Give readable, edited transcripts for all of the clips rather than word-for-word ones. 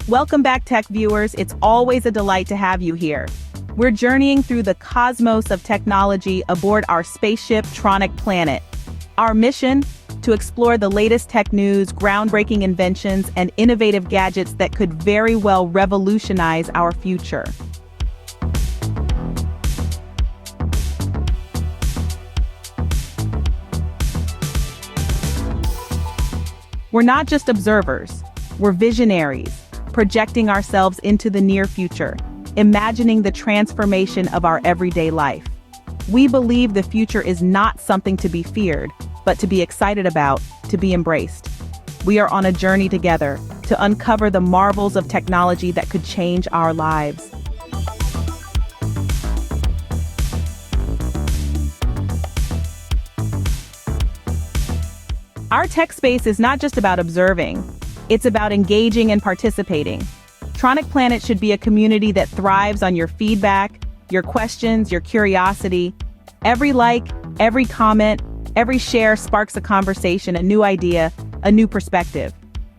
Welcome back, tech viewers. It's always a delight to have you here. We're journeying through the cosmos of technology aboard our spaceship Tronik planet. Our mission? To explore the latest tech news, groundbreaking inventions, and innovative gadgets that could very well revolutionize our future. We're not just observers, we're visionaries, projecting ourselves into the near future, imagining the transformation of our everyday life. We believe the future is not something to be feared, but to be excited about, to be embraced. We are on a journey together to uncover the marvels of technology that could change our lives. Our tech space is not just about observing, it's about engaging and participating. Tronik Planet should be a community that thrives on your feedback, your questions, your curiosity. Every like, every comment, every share sparks a conversation, a new idea, a new perspective.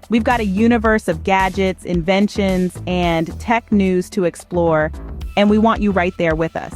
We've got a universe of gadgets, inventions, and tech news to explore, and we want you right there with us.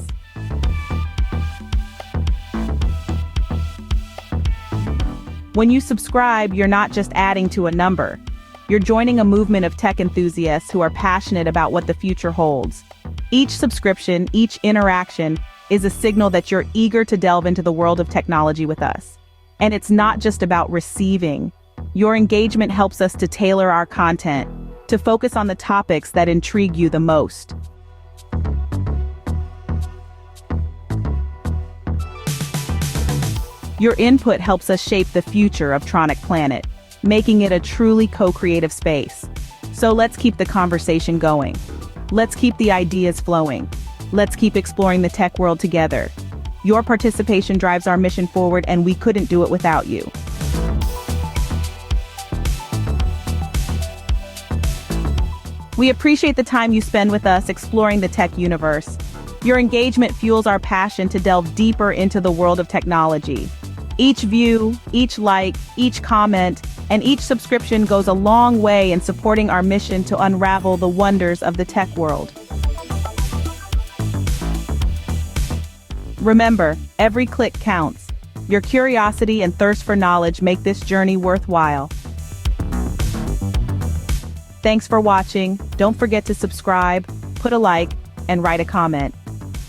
When you subscribe, you're not just adding to a number. You're joining a movement of tech enthusiasts who are passionate about what the future holds. Each subscription, each interaction, is a signal that you're eager to delve into the world of technology with us. And it's not just about receiving. Your engagement helps us to tailor our content, to focus on the topics that intrigue you the most. Your input helps us shape the future of Tronik Planet, making it a truly co-creative space. So let's keep the conversation going. Let's keep the ideas flowing. Let's keep exploring the tech world together. Your participation drives our mission forward, and we couldn't do it without you. We appreciate the time you spend with us exploring the tech universe. Your engagement fuels our passion to delve deeper into the world of technology. Each view, each like, each comment, and each subscription goes a long way in supporting our mission to unravel the wonders of the tech world. Remember, every click counts. Your curiosity and thirst for knowledge make this journey worthwhile. Thanks for watching. Don't forget to subscribe, put a like, and write a comment.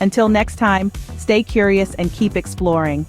Until next time, stay curious and keep exploring.